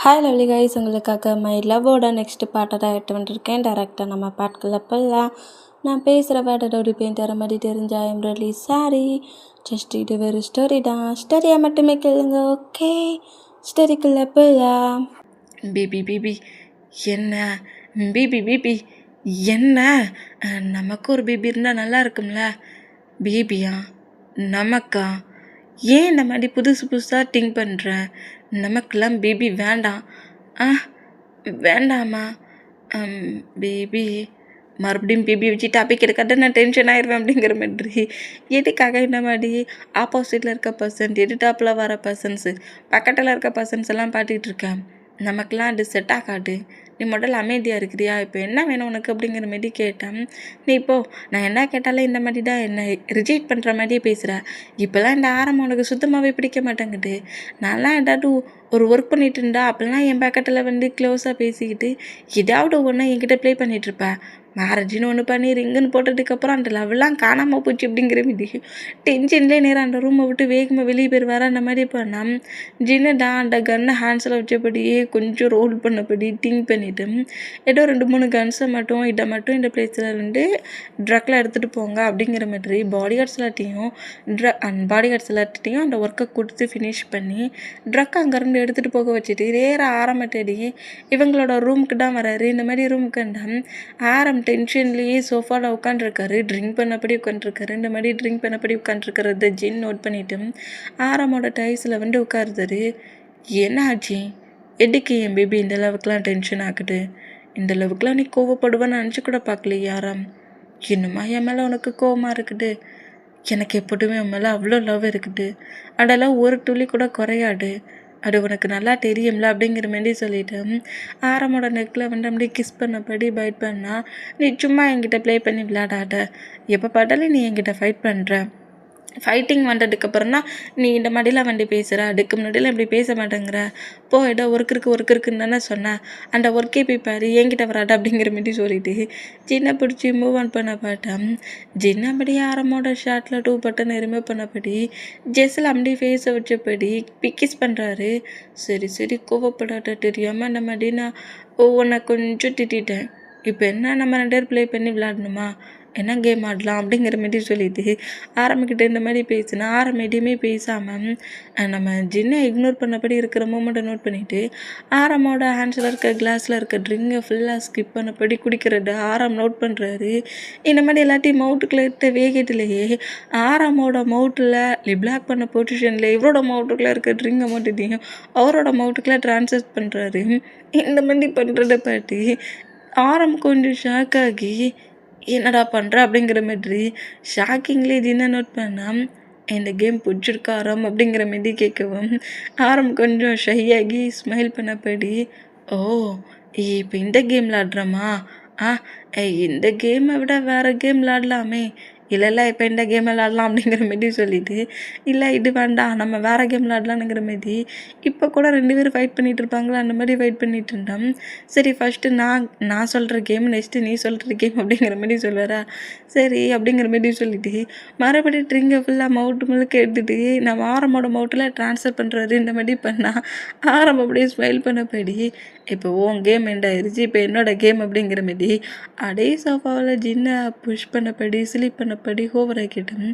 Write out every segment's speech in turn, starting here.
Hi lovely guys, உங்களுக்காக my லவ்வோட next பாட்டை தான் எடுத்து வந்துருக்கேன். டேரெக்டாக நம்ம பாட்டுக்குள்ள போகலாம். நான் பேசுகிற வேர்டோட பெயிண்ட் வர மாதிரி தெரிஞ்சா ஐம் ரியலி சாரி. ஜஸ்ட் இது ஒரு ஸ்டோரி தான், ஸ்டோரியை மட்டுமே கேளுங்க. ஓகே, ஸ்டோரிக்குள்ளே போகலாம். பேபி பேபி என்ன பேபி பேபி என்ன நமக்கு ஒரு பேபி இருந்தால் நல்லா இருக்கும்ல. பேபியா நமக்கா? ஏன் இந்த மாதிரி புதுசு புதுசாக திங்க் பண்ணுறேன்? நமக்கெல்லாம் பேபி வேண்டாம். வேண்டாமா? பேபி மறுபடியும் பேபி வச்சு டாபிக் எடுக்காத, நான் டென்ஷன் ஆயிடுவேன் அப்படிங்கிற மாதிரி. எதுக்காக இந்த மாதிரி ஆப்போசிட்டில் இருக்க பர்சன், எதிர்த்தாப்பில் வர பர்சன்ஸு, பக்கத்தில் இருக்க பர்சன்ஸ் எல்லாம் பாட்டிகிட்டு இருக்கேன். நமக்கெல்லாம் அது செட் ஆகாது. நீ முதல்ல அமைதியாக இருக்கிறியா? இப்போ என்ன வேணும் உனக்கு அப்படிங்கிற மாதிரி கேட்டேன். நீ இப்போது நான் என்ன கேட்டாலும் இந்த மாதிரி தான் என்ன ரிஜெக்ட் பண்ணுற மாதிரியே பேசுகிற. இப்போல்லாம் இந்த ஆரம்பம் உனக்கு சுத்தமாகவே பிடிக்க மாட்டேங்குது. நான்லாம் ஏதாவது ஒரு ஒர்க் பண்ணிட்டு இருந்தா அப்போல்லாம் என் பக்கத்தில் வந்து க்ளோஸாக பேசிக்கிட்டு ஏதாவது ஒன்று என்கிட்ட ப்ளே பண்ணிகிட்ருப்பேன். மேரேஜின்னு ஒன்று பண்ணி ரிங்குன்னு போட்டதுக்கப்புறம் அந்த லவ்லாம் காணாமல் போச்சு அப்படிங்கிற மாதிரி டென்ஷன்லேயே நேரம் அந்த ரூமை விட்டு வேகமாக வெளியே போயிடுவார். அந்த மாதிரி பண்ணால் ஜின்னு தான் அந்த கன்னை ஹேண்ட்ஸில் வச்சபடியே கொஞ்சம் ரோல் பண்ணபடி திங்க் பண்ணிவிட்டு ஏதோ 2-3 கன்ஸை மட்டும் இதை மட்டும் இந்த பிளேஸில் வந்து ட்ரக்கில் எடுத்துகிட்டு போங்க அப்படிங்கிற மாதிரி பாடி கார்ட்ஸ் எல்லாத்தையும் பாடி கார்ட்ஸ் எல்லாத்தையும் அந்த ஒர்க்கை கொடுத்து ஃபினிஷ் பண்ணி ட்ரக் அங்கேருந்து எடுத்துகிட்டு போக வச்சுட்டு நேர ஆரம்பத்தடி இவங்களோட ரூமுக்கு தான் வராரு. இந்த மாதிரி ரூமுக்கு ஆரம் டென்ஷன்லேயே சோஃபாவில் உட்காந்துருக்காரு, ட்ரிங்க் பண்ணபடி உட்காந்துருக்காரு. இந்த மாதிரி ட்ரிங்க் பண்ணபடி உட்காந்துருக்கிறத ஜின் நோட் பண்ணிவிட்டு ஆரமோட டைஸில் வந்து உட்காருதாரு. என்ன ஆச்சு? எதுக்கு என் பேபி இந்த அளவுக்குலாம் டென்ஷன் ஆகுது? இந்த அளவுக்குலாம் நீ கோவப்படுவேன்னு நினச்சி கூட பார்க்கலையே ஆரம். இன்னுமா என் மேலே உனக்கு கோவமாக இருக்குது? எனக்கு எப்போதுமே என் மேலே அவ்வளோ லவ் இருக்குது. அதெல்லாம் ஒரு துளி கூட குறையாது. அது உனக்கு நல்லா தெரியும்ல அப்படிங்கிற மாதிரி சொல்லிட்டு ஆரமோட நெக்கில் வந்து அப்படியே கிஸ் பண்ணபடி பைட் பண்ணா. நீ சும்மா என்கிட்ட ப்ளே பண்ணி விளையாடாத. எப்போ பார்த்தாலும் நீ என்கிட்ட ஃபைட் பண்ணுற. ஃபைட்டிங் வந்ததுக்கப்புறம் தான் நீ இந்த மாதிரிலாம் வந்து பேசுகிற. அதுக்கு முன்னாடிலாம் இப்படி பேச மாட்டேங்கிற. ஏதோ ஒர்க் இருக்குன்னு தானே சொன்னேன். அந்த ஒர்க்கே போய் பாரு, என்கிட்ட வராது அப்படிங்கிற மாதிரி சொல்லிட்டு ஜின்னை பிடிச்சி மூவ் ஆன் பண்ண பார்த்தேன். ஜின்ன அப்படி ஆரமோட ஷார்ட்டில் 2 பட்டன் ரிமூவ் பண்ணபடி ஜெஸ்ஸில் அப்படியே ஃபேஸை வச்சபடி பிக்கிஸ் பண்ணுறாரு. சரி கோவப்படாத, தெரியாமல் இந்த மாதிரி நான் உன்னை கொஞ்சம் திட்டேன். இப்போ என்ன, நம்ம 2 பேர் ப்ளே பண்ணி விளையாடணுமா? என்ன கேம் ஆடலாம் அப்படிங்கிற மாதிரி சொல்லிட்டு ஆரம்பிக்கிட்ட இந்த மாதிரி பேசினா ஆரம் எதுவுமே பேசாமல் நம்ம ஜின்னை இக்னோர் பண்ணபடி இருக்கிற மூமெண்ட்டை நோட் பண்ணிவிட்டு ஆரமோட ஹேண்ட்ஸில் இருக்க கிளாஸில் இருக்க ட்ரிங்கை ஃபுல்லாக ஸ்கிப் பண்ணபடி குடிக்கிறத ஆரம் நோட் பண்ணுறாரு. இந்த மாதிரி எல்லாத்தையும் மவுட்டுக்குள்ள எடுத்த வேகத்திலேயே ஆரமோட மவுட்டில் லிப்ளாக் பண்ண பொசிஷனில் இவரோட மவுட்டுக்குள்ளே இருக்க ட்ரிங்கை மட்டுத்தையும் அவரோட மவுட்டுக்குள்ளே ட்ரான்ஸ்ஃபர் பண்ணுறாரு. இந்த மாதிரி பண்ணுறத பார்த்து ஆரம் கொஞ்சம் ஷாக் ஆகி என்னடா பண்ணுற அப்படிங்கிற மாதிரி ஷாக்கிங்லேயே இது என்ன நோட் பண்ணால் இந்த கேம் பிடிச்சிருக்கா ஆரம் அப்படிங்கிற மாதிரி கேட்கவும் ஆரம் கொஞ்சம் ஷையாகி ஸ்மைல் பண்ணபடி, ஓ இப்போ இந்த கேம் விளாட்றோமா? இந்த கேமை விட வேறு கேம் விளாடலாமே. இல்லை இப்போ இந்த கேம் விளாடலாம் அப்படிங்கிற மாதிரி சொல்லிவிட்டு இல்லை இது வேண்டாம் நம்ம வேறு கேம் விளாடலான்னுங்கிற மாதிரி இப்போ கூட 2 பேரும் ஃபைட் பண்ணிகிட்டு இருப்பாங்களா, அந்த மாதிரி ஃபைட் பண்ணிகிட்டு இருந்தோம். சரி ஃபஸ்ட்டு நான் சொல்கிற கேம், நெக்ஸ்ட்டு நீ சொல்கிற கேம் அப்படிங்கிற மாதிரி சொல்லுவாரா. சரி அப்படிங்கிற மாதிரி சொல்லிவிட்டு மறுபடியும் ட்ரிங்கை ஃபுல்லாக மவுட்டு முழுக்க எடுத்துகிட்டு நம்ம ஆரமோட மவுட்டில் ட்ரான்ஸ்ஃபர் பண்ணுறாரு. இந்த மாதிரி பண்ணால் ஆரம் அப்படியே ஸ்மைல் பண்ணபடி இப்போ உன் கேம் எண்ட் ஆயிடுச்சு, இப்போ என்னோட கேம் அப்படிங்கிற மாதிரி அதே சோஃபாவில் ஜின்னை புஷ் பண்ணபடி ஸ்லீப் பண்ணபடி ஹோவர் ஆக்கிட்டோம்.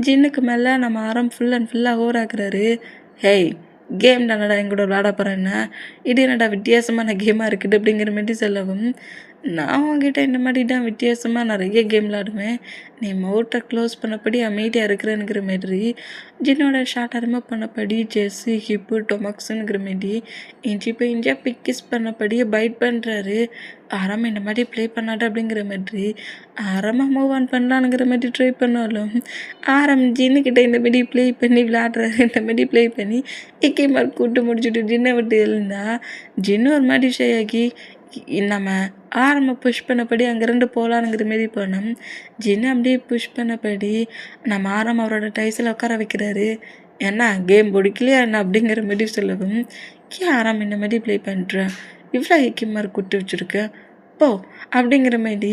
ஜின்னுக்கு மேலே நம்ம ஆரம் ஃபுல் அண்ட் ஃபுல்லாக ஹோவர் ஆக்குறாரு. ஹேய், கேம் தானடா எங்கூட விளாட போகிறேன்னா, இது என்னடா வித்தியாசமான கேமாக இருக்குது அப்படிங்கிற மாதிரி சொல்லவும், நான் உங்ககிட்ட இந்த மாதிரி தான் வித்தியாசமாக நிறைய கேம் விளாடுவேன், நீ மவுட்டை க்ளோஸ் பண்ணபடி அமைதியாக இருக்கிறேங்கிற மாதிரி ஜின்னோட ஷார்ட்டை ரிமூவ் பண்ணபடி ஜெஸ்ஸி ஹிப்பு டொமக்ஸுங்கிற மாதிரி இஞ்சியாக பிக்கிஸ் பண்ணபடியே பைட் பண்ணுறாரு. ஆரம் இந்த மாதிரி ப்ளே பண்ணாத அப்படிங்கிற மாதிரி ஆரமாக மூவ் ஆன் பண்ணலான்னுங்கிற மாதிரி ட்ரை பண்ணாலும் ஆரம் ஜின்னுக்கிட்ட இந்த மாதிரி ப்ளே பண்ணி விளையாடுறாரு. இந்த மாதிரி ப்ளே பண்ணி இக்கே மார்க் கூட்டு முடிச்சுட்டு ஜின்னை விட்டு எழுந்தா ஜின்னு ஒரு மாதிரி ஷையாகி நம்ம ஆரம்ப புஷ் பண்ணபடி அங்கேருந்து போகலான்னுங்கிற மாரி போனோம். ஜின்னு அப்படியே புஷ் பண்ணபடி நம்ம ஆரம் அவரோட டைஸில் உட்கார வைக்கிறாரு. என்ன கேம் பிடிக்கலையா என்ன அப்படிங்கிற மாதிரி சொல்லவும், ஏன் ஆரம் இந்த மாதிரி ப்ளே பண்ணுறேன், இவ்வளோ ஹெக்கி மார்க் கொடுத்து வச்சுருக்கேன் போ அப்படிங்கிற மாதிரி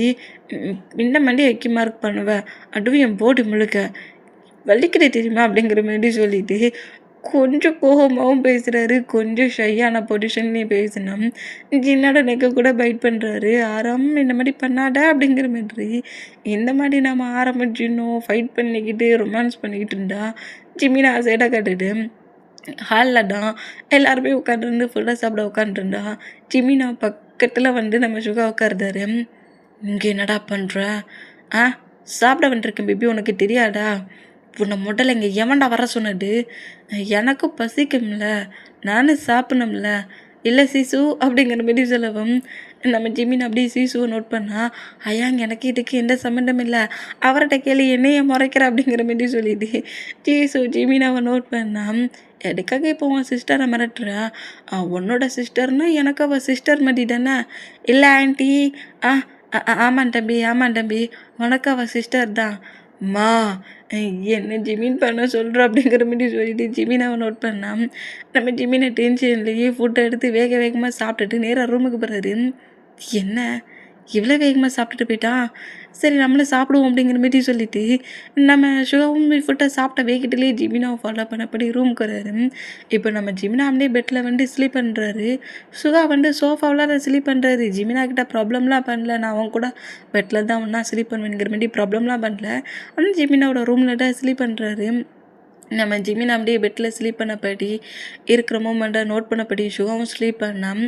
இந்த மாதிரி ஹெக்கி மார்க் பண்ணுவேன், அதுவும் என் போடி முழுக்க வலிக்கிட்டே தெரியுமா அப்படிங்கிற மாதிரி சொல்லிட்டு கொஞ்சம் கோவமாவும் பேசுறாரு. கொஞ்சம் ஷையான பொசிஷன்லயும் பேசினா, ஜின்னோட நெக்க கூட பைட் பண்றாரு. "ஆரம் இந்த மாரி பண்ணாத" அப்படிங்கிற மாதிரி. இந்த மாரி நம்ம ஆரம்பம் ஜின்னும் ஃபைட் பண்ணிக்கிட்டு, ரொமான்ஸ் பண்ணிக்கிட்டு இருந்தா, ஜிமின சைடா காட்டிட்டு ஹாலில் தான் எல்லாருமே உட்காந்துருந்து ஃபுல்லாக சாப்பிட உட்காந்துருந்தா, ஜிமினா பக்கத்தில் வந்து நம்ம சுகா உட்காருதாரு. "இங்கே என்னடா பண்ணுற? ஆ சாப்பிட வந்துருக்கேன் பேபி, உனக்கு தெரியாதா? உன்னை முதல்ல இங்கே எவன்டா வர சொன்னது? எனக்கும் பசிக்கும்ல, நானும் சாப்பிடணும்ல. இல்லை சீசு" அப்படிங்கிற மாரி சொல்லவும், நம்ம ஜிமின் அப்படியே சீசுவை நோட் பண்ணா, "ஐயாங்க எனக்கு இதுக்கு எந்த சம்மந்தம் இல்லை, அவர்கிட்ட கேள்வி என்னைய முறைக்கிற" அப்படிங்கிற மாரி சொல்லிட்டு சீசு ஜிமினாவை நோட் பண்ணா. "எதுக்காக இப்போ உன் சிஸ்டரை மிரட்டுறா? உன்னோட சிஸ்டர்னா எனக்கு அவள் சிஸ்டர் மாதிரி தானே?" "இல்லை ஆண்டி, ஆ ஆமாம் தம்பி, உனக்கு அவள் சிஸ்டர் தான்." "மா என்ன ஜிமின் பண்ண சொல்கிற" அப்படிங்கிற மாதிரி சொல்லிட்டு ஜிமினாவை நோட் பண்ணான். நம்ம ஜிமினை டென்ஷன்லேயே ஃபுட்டை எடுத்து வேக வேகமாக சாப்பிட்டுட்டு நேராக ரூமுக்கு போகிறாரு. என்ன இவ்வளோ வேகமாக சாப்பிட்டுட்டு போயிட்டான், சரி நம்மளும் சாப்பிடுவோம் அப்படிங்கிற மாரி சொல்லிட்டு நம்ம சுகாவும் ஃபுட்டை சாப்பிட்ட வேகத்திலே ஜிமினாவை ஃபாலோ பண்ணப்படி ரூமுக்கு வராரு. இப்போ நம்ம ஜிமினா அப்படியே பெட்டில் வந்து ஸ்லீப் பண்ணுறாரு. சுகா வந்து சோஃபாவில் தான் ஸ்லீப் பண்ணுறாரு. ஜிமினா கிட்ட ப்ராப்ளம்லாம் பண்ணல, நான் அவன் கூட பெட்டில் தான் ஒன்றா ஸ்லீப் பண்ணுவேங்கிற மாரி ப்ராப்ளம்லாம் பண்ணல. ஆனால் ஜிமினாவோட ரூமில் தான் ஸ்லீப் பண்ணுறாரு. நம்ம ஜிமின் அப்படியே பெட்டில் ஸ்லீப் பண்ணப்படி இருக்கிற மூமெண்ட்டை நோட் பண்ணப்படி சுகாவும் ஸ்லீப் பண்ணான்.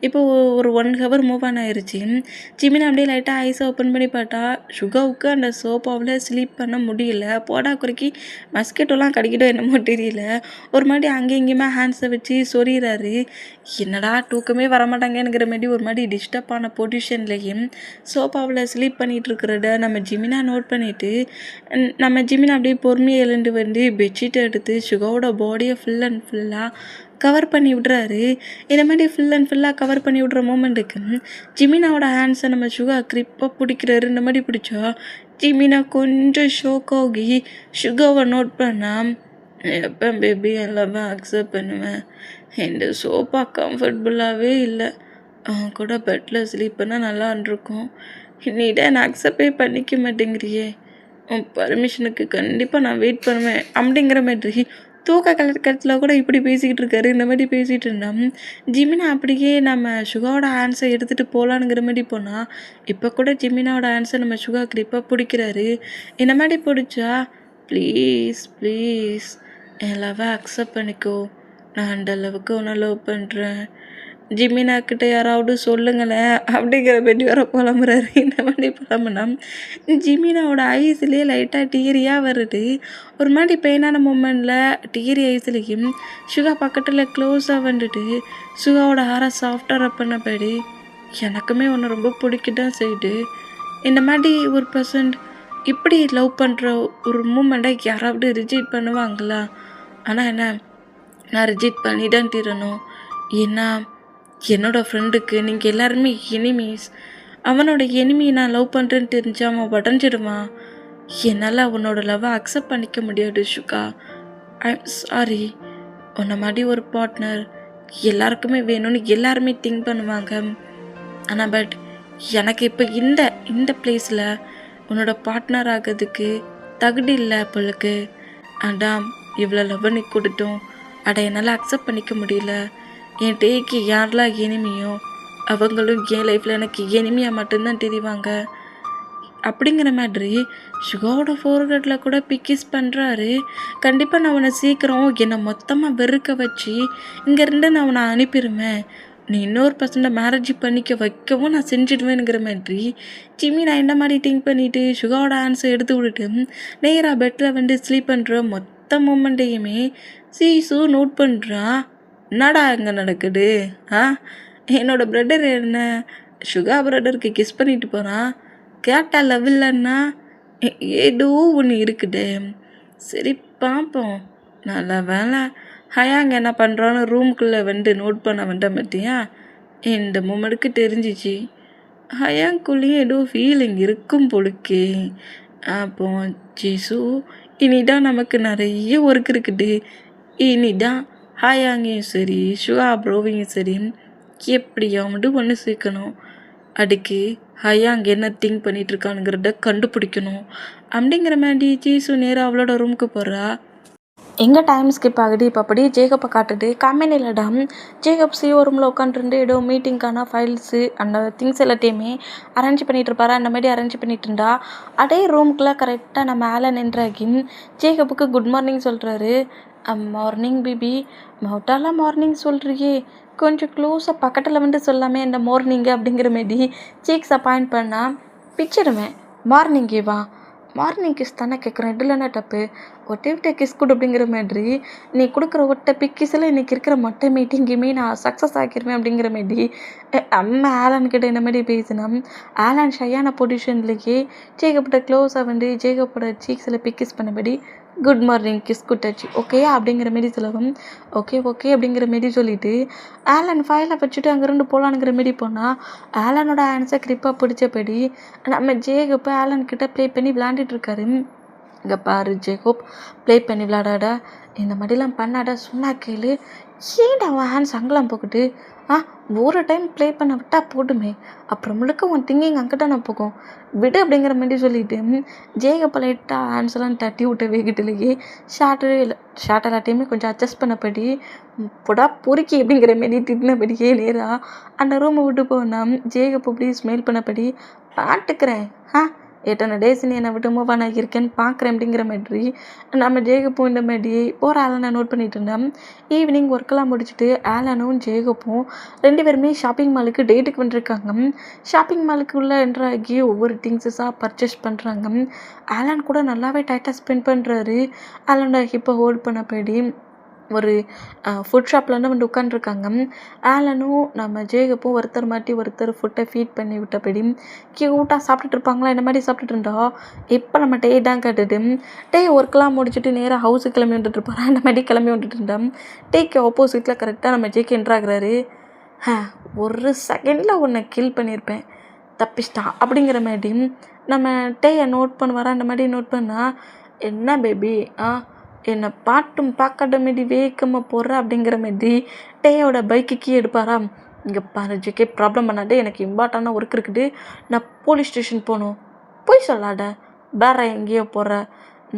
இப்போ ஒரு 1 ஹவர் மூவ் ஆன் ஆயிடுச்சு. ஜிமின் அப்படியே லைட்டாக ஐஸை ஓப்பன் பண்ணி பார்த்தா சுகாவுக்கு அந்த சோஃபாவில் ஸ்லீப் பண்ண முடியல. போடா குறுக்கி மஸ்கிட்டோலாம் கடிக்கிட்டோ என்னமோ தெரியல. ஒரு மாதிரி அங்கேயும் இங்கேயுமா ஹேண்ட்ஸை வச்சு சொறிகிறாரு. என்னடா தூக்கமே வரமாட்டாங்கங்கிற மாதிரி ஒரு மாதிரி டிஸ்டர்பான பொசிஷன்லேயும் சோஃபாவில் ஸ்லீப் பண்ணிகிட்டு இருக்கிறத நம்ம ஜிமினா நோட் பண்ணிவிட்டு நம்ம ஜிமின் அப்படியே பொறுமையாக எழுந்து வந்து பெட்ஷீட் எடுத்து சுகாவோட பாடியை ஃபுல் அண்ட் ஃபுல்லாக கவர் பண்ணி விட்றாரு. இந்த மாதிரி ஃபுல் அண்ட் ஃபுல்லாக கவர் பண்ணி விட்ற மூமெண்ட்டுக்கு ஜிமினாவோட ஹேண்ட்ஸை நம்ம சுகா க்ரிப்பாக பிடிக்கிறாரு. இந்த மாதிரி பிடிச்சா ஜிமினா கொஞ்சம் ஷோக் ஆகி சுகாவை நோட் பண்ணால், "எப்போ பேபி எல்லாமே அக்செப்ட் பண்ணுவேன், இந்த சோஃபா கம்ஃபர்டபுளாகவே இல்லை, அவன் கூட பெட்டில் ஸ்லீப் பண்ணால் நல்லா இருந்திருக்கும், நீ தான் அக்செப்டே பண்ணிக்க மாட்டேங்கிறியே, உன் பர்மிஷனுக்கு கண்டிப்பாக நான் வெயிட் பண்ணுவேன்" அப்படிங்கிற மாதிரி தூக்க கலக்கத்தில் கூட இப்படி பேசிக்கிட்டு இருக்காரு. இந்த மாதிரி பேசிகிட்டு இருந்தான். ஜிமினா அப்படியே நம்ம சுகாவோட ஹேண்ட்ஸை எடுத்துகிட்டு போகலான்ங்கிற மாதிரி போனால், இப்போ கூட ஜிமினாவோட ஹேண்ட்ஸை நம்ம சுகா கிரிப்பாக பிடிக்கிறாரு. இந்த மாதிரி பிடிச்சா, "ப்ளீஸ் ப்ளீஸ் என் லவ்வை அக்செப்ட் பண்ணிக்கோ, நான் அந்த அளவுக்கு உன்னை லவ் பண்ணுறேன், ஜிமினாக்கிட்ட யாராவது சொல்லுங்களேன்" அப்படிங்கிற மாதிரி வர புலம்புறாரு. இந்த மாதிரி புலம்புனா ஜிமினாவோட ஐஸ்லேயே லைட்டாக டீரியாக வருது. ஒரு மாதிரி பெயினான மூமெண்ட்டில் டீரி ஐஸ்லேயும் சுகா பக்கத்தில் க்ளோஸாக வந்துட்டு சுகாவோட ஹாரை சாஃப்டாக ரப் பண்ணபடி, "எனக்குமே ஒன்று ரொம்ப பிடிக்க தான் செய்யுது, இந்த மாதிரி ஒரு பர்சன்ட் இப்படி லவ் பண்ணுற ஒரு மூமெண்ட்டை யாராவது ரிஜெக்ட் பண்ணுவாங்களா? ஆனால் என்ன, நான் ரிஜெக்ட் பண்ணி தான் தீரணும், ஏன்னா என்னோடய ஃப்ரெண்டுக்கு நீங்கள் எல்லாருமே எனிமீஸ், அவனோட எனிமியை நான் லவ் பண்ணுறேன்னு தெரிஞ்சு அவன் உடஞ்சிடுவான், என்னால் அவனோட லவ்வை அக்செப்ட் பண்ணிக்க முடியாது சுகா, ஐ எம் சாரி, உன்னை மாதிரி ஒரு பார்ட்னர் எல்லாருக்குமே வேணும்னு எல்லாருமே திங்க் பண்ணுவாங்க, ஆனால் பட் எனக்கு இப்போ இந்த பிளேஸில் உன்னோட பார்ட்னர் ஆகிறதுக்கு தகுதி இல்லை அப்பளுக்கு, அதான் இவ்வளோ லவ் நீ கொடுத்தோம், அதை என்னால் அக்செப்ட் பண்ணிக்க முடியல, என் டேக்கு யாரெல்லாம் எனிமியோ அவங்களும் என் லைஃப்பில் எனக்கு எனிமியாக மட்டும்தான் தெரிவாங்க" அப்படிங்கிற மாதிரி சுகாவோட ஃபோர்கட்டில் கூட பிக்கிஸ் பண்ணுறாரு. கண்டிப்பாக நான் உன்னை சீக்கிரம் என்னை மொத்தமாக வெறுக்க வச்சு இங்கேருந்து நான் உன்னை அனுப்பிடுவேன், நீ இன்னொரு பர்சன்ட்டை மேரேஜ் பண்ணிக்க வைக்கவும் நான் செஞ்சிடுவேனுங்கிற மாதிரி ஜிம்மி நான் என்ன மாதிரி திங்க் பண்ணிவிட்டு சுகாவோட ஆன்சர் எடுத்து விட்டுட்டு நேராக பெட்டில் வந்து ஸ்லீப் பண்ணுற மொத்த மூமெண்ட்டையுமே சீசு நோட் பண்ணுறான். என்னடா இங்கே நடக்குது? என்னோட பிரதர் என்ன சுகா பிரதருக்கு கிஸ் பண்ணிட்டு போகிறான், கேட்டா லவ் இல்லைன்னா ஏதோ ஒன்று இருக்குது, சரி பார்ப்போம். நல்ல வேலை ஹயாங்க என்ன பண்ணுறான்னு ரூமுக்குள்ளே வந்து நோட் பண்ண வந்தேன் பார்த்தியா, இந்த மூமெண்ட்டுக்கு தெரிஞ்சிச்சு ஹயாங்குள்ளேயும் ஏதோ ஃபீலிங் இருக்கும் பொழுக்கே. அப்போ ஜேசு இனிதான் நமக்கு நிறைய ஒர்க் இருக்குது, இனிதான் ஹயாங்கையும் சரி சுகா ப்ரோவையும் சரி எப்படியாவது ஒன்று சேர்க்கணும், அதுக்கு ஹயாங் என்ன திங்க் பண்ணிகிட்ருக்கானுங்கிறத கண்டுபிடிக்கணும் அப்படிங்கிற மாதிரி ஜீசு நேராக அவளோட ரூமுக்கு போகிறா. எங்கே டைம் ஸ்கிப் ஆகுது இப்போ அப்படியே ஜேகப்பை காட்டுது கம்பெனிலடா. ஜேகப் சிஓ ரூமில் உட்காந்துருந்து ஏதோ மீட்டிங்க்கான ஃபைல்ஸு அந்த திங்ஸ் எல்லாத்தையுமே அரேஞ்ச் பண்ணிகிட்டு இருப்பாரு. அந்த மாதிரி அரேஞ்ச் பண்ணிட்டு இருந்தா அதே ரூமுக்குள்ளே கரெக்டாக நம்ம ஆலன் என்ட்ராகி ஜேகப்புக்கு குட் மார்னிங் சொல்கிறாரு. மார்னிங் பிபி. மவுட்டாலாம் மார்னிங் சொல்கிறியே, கொஞ்சம் க்ளோஸாக பக்கத்தில் வந்து சொல்லாமே இந்த மார்னிங்கு அப்படிங்கிற மாரி சீக்ஸை பாயிண்ட் பண்ணால் பிச்சிடுவேன். மார்னிங்கே வா, மார்னிங் கிஸ் தானே கேட்குறேன், இதுலன்னா தப்பு. ஒட்டை விட்ட கிஸ் கொடு அப்படிங்கிற மாதிரி நீ கொடுக்குற ஒட்டை பிக்கிஸில் இன்றைக்கி இருக்கிற மொட்டை மீட்டிங்குமே நான் சக்ஸஸ் ஆக்கிடுவேன் அப்படிங்கிற மாதிரி அம்மா ஆலன் கிட்ட இந்த மாதிரி பேசினோம். ஆலன் ஷையான பொசிஷன்லேயே ஜேகப்போட க்ளோஸாக வந்து ஜேகப்போட சீக்ஸில் பிக்கிஸ் பண்ணபடி குட் மார்னிங் கிஸ் குட்டாச்சு ஓகே அப்படிங்கிற மாரி சொல்லவும் ஓகே ஓகே அப்படிங்கிற மாரி சொல்லிவிட்டு ஆலன் ஃபைலை வச்சுட்டு அங்கேருந்து போகலான்ங்கிற மாரி போனால் ஆலனோட ஆன்ஸை கிரிப்பாக பிடிச்சபடி நம்ம ஜேகப்போ ஆலன் கிட்ட ப்ளே பண்ணி விளாண்டுட்ருக்காரு. இங்கே பாரு ஜேகப், ப்ளே பண்ணி விளாடாடா, இந்த மாதிரிலாம் பண்ணாடா, சொன்னா கேளு, ஏன்டா அவன் ஹேண்ட்ஸ் அங்கெல்லாம் போகுது? ஒரு டைம் ப்ளே பண்ண விட்டா போடுமே, அப்புறம் முழுக்க உன் திங்கிங் அங்கிட்ட நான் போகும் விடு அப்படிங்கிற மாதிரி சொல்லிட்டு ஜேகப்பை லைட்டாக ஹேண்ட்ஸ் எல்லாம் தட்டி விட்ட வேகிட்டிலேயே ஷார்ட் எல்லாத்தையுமே கொஞ்சம் அட்ஜஸ்ட் பண்ணபடி புடா பொறுக்கி அப்படிங்கிற மாரி திட்டினபடியே நேராக அந்த ரூமை விட்டு போனால் ஜேகப் அப்படி ஸ்மெயில் பண்ணபடி பாட்டுக்கிறேன் எத்தனை டேஸ் நீ என்னை விட்டு மூவ் ஆன் ஆகியிருக்கேன்னு பார்க்குறேன் அப்படிங்கிற மாதிரி நம்ம ஜேகப்பும் இந்த மாதிரி போகிற ஆலனை நோட் பண்ணிட்டு இருந்தோம். ஈவினிங் ஒர்க்கெல்லாம் முடிச்சுட்டு ஆலனும் ஜேகப்பும் 2 பேருமே ஷாப்பிங் மாலுக்கு டேட்டுக்கு வந்துருக்காங்க. ஷாப்பிங் மாலுக்குள்ளே என்ட்ராகி ஒவ்வொரு திங்ஸஸாக பர்ச்சேஸ் பண்ணுறாங்க. ஆலன் கூட நல்லாவே டைட்டாக ஸ்பெண்ட் பண்ணுறாரு. ஆலனோட ஹிப்பை ஹோல்ட் பண்ணபடி ஒரு ஃபுட் ஷாப்லேருந்து வந்து உட்காந்துருக்காங்க. ஆலனும் நம்ம ஜேகப்பும் ஒருத்தர் மாட்டி ஒருத்தர் ஃபுட்டை ஃபீட் பண்ணி விட்டபடி க்யூட்டாக சாப்பிட்டுட்டு இருப்பாங்களா, இந்த மாதிரி சாப்பிட்டுட்டு இருந்தா இப்போ நம்ம டே தான் கேட்டுட்டு டே ஒர்க்கெலாம் முடிச்சுட்டு நேராக ஹவுஸுக்கு கிளம்பி வந்துட்டு இருப்பாரு. அந்த மாதிரி கிளம்பி வந்துட்டு இருந்தோம். டேக்கு ஆப்போசிட்டில் கரெக்டாக நம்ம ஜேக்கு என்ட்ராகிறாரு. ஒரு செகண்டில் உன்னை கில் பண்ணியிருப்பேன், தப்பிச்சிட்டான் அப்படிங்கிற மாதிரி நம்ம டேயை நோட் பண்ணுவாரா. அந்த மாதிரி நோட் பண்ணால் என்ன பேபி என்னை பாட்டும் பார்க்காத மாரி வேகமாக போடுற அப்படிங்கிற மாதிரி டேயோட பைக்கு கீ எடுப்பாரா. இங்கே பாரு ஜேகே, ப்ராப்ளம் பண்ணாதே, எனக்கு இம்பார்ட்டண்டான ஒர்க் இருக்குது, நான் போலீஸ் ஸ்டேஷன் போகணும். போய் சொல்லாட, வேற எங்கேயோ போகிற,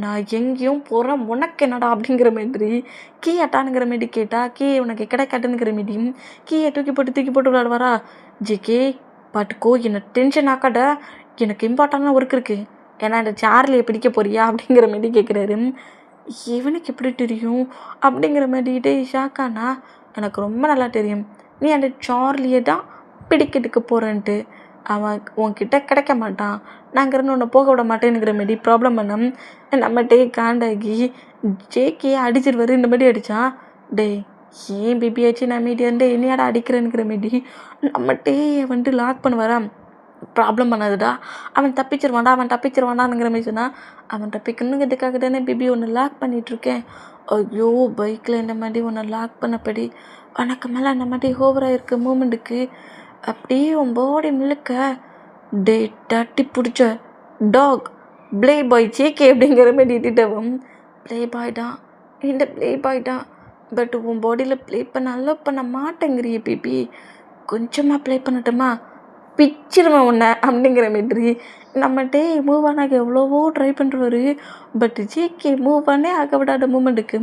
நான் எங்கேயும் போகிறேன், உனக்கு என்னடா அப்படிங்கிற மாதிரி கீ அட்டானுங்கிற மாரி கேட்டால் கீ உனக்கு கிடைக்காட்டுங்கிற மாரி கீயை தூக்கி போட்டு விளாடுவாரா. ஜேகே பாட்டுக்கோ, என்னை டென்ஷன் ஆக்காட, எனக்கு இம்பார்ட்டண்டான ஒர்க் இருக்குது, ஏன்னா இந்த சார்லியை பிடிக்க போறியா அப்படிங்கிற மாரி கேட்குறாரு. இவனுக்கு எப்படி தெரியும் அப்படிங்கிற மாதிரி டே ஷாக்கானா, எனக்கு ரொம்ப நல்லா தெரியும், நீ அந்த சார்லியை தான் பிடிக்கிறதுக்கு போகிறேன்ட்டு, அவன் உன்கிட்ட கிடைக்க மாட்டான், நாங்கள் இருந்து உன்னை போக விட மாட்டேங்கிற மாரி ப்ராப்ளம் பண்ணோம். நம்ம டே காண்டாகி ஜேக்கே அடிச்சிருவாரு. இந்த மாதிரி அடித்தான். டே ஏன் பிபியாச்சு நான் மீடியாண்டு என்னையாடா அடிக்கிறேன்னுங்கிற மாரி நம்ம டேயை வந்துட்டு லாக் பண்ணுவாரா. ப்ராப்ளம் பண்ணாதுடா, அவன் தப்பிச்சிருவான்டாங்கிற மாதிரி சொன்னால் அவன் தப்பிக்கணுங்கிறதுக்காக தானே பிபி ஒன்று லாக் பண்ணிகிட்ருக்கேன். ஐயோ பைக்கில் இந்த மாதிரி ஒன்று லாக் பண்ணபடி உனக்கு மேலே அந்த மாதிரி ஓவராக இருக்க மூமெண்ட்டுக்கு அப்படியே உன் பாடி முழுக்க டே தட்டி பிடிச்ச டாக் ப்ளே பாய் ஜேகே அப்படிங்கிற மாதிரி திட்டவும். ப்ளே பாய் தான், இந்த ப்ளே பாய் தான், பட் உன் பாடியில் ப்ளே பண்ண அலோவ் பண்ண மாட்டேங்கிறிய பிபி, கொஞ்சமாக ப்ளே பண்ணட்டுமா, பிச்சிருவேன் உன்னை அப்படிங்கிற மாதிரி நம்ம டே மூவ் ஆனாக எவ்வளவோ ட்ரை பண்ணுறாரு. பட் ஜேகே மூவ் ஆனே ஆக விடாத மூமெண்ட்டுக்கு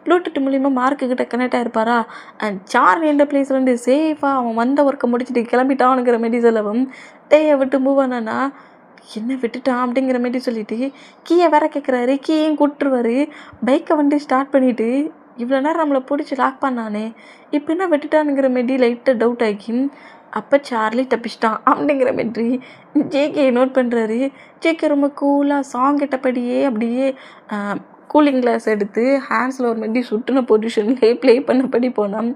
ப்ளூடூத் மூலிமா மார்க்குக்கிட்ட கனெக்ட் ஆகிருப்பாரா. சார்லி எந்த பிளேஸ்லேருந்து சேஃபாக அவன் வந்த ஒர்க்கை முடிச்சுட்டு கிளம்பிட்டானுங்கிற மாரி சொல்லவும் டேயை விட்டு மூவ் ஆனானா என்ன விட்டுட்டான் அப்படிங்கிற மாரி சொல்லிவிட்டு கீயை வேற கேட்குறாரு. கீயையும் கூட்டுருவார். பைக்கை வந்து ஸ்டார்ட் பண்ணிவிட்டு இவ்வளோ நேரம் நம்மளை பிடிச்சி லாக் பண்ணானே, இப்போ என்ன விட்டுட்டானுங்கிற மாரி லைட்டாக டவுட் ஆகி அப்போ சார்லி தப்பிச்சிட்டான் அப்படிங்கிற மாதிரி ஜேகே நோட் பண்ணுறாரு. ஜேகே ரொம்ப கூலாக சாங் கேட்டபடியே அப்படியே கூலிங் கிளாஸ் எடுத்து ஹேண்ட்ஸில் ஒரு மாதிரி சுட்டின பொசிஷன்லேயே ப்ளே பண்ணபடி போனான்.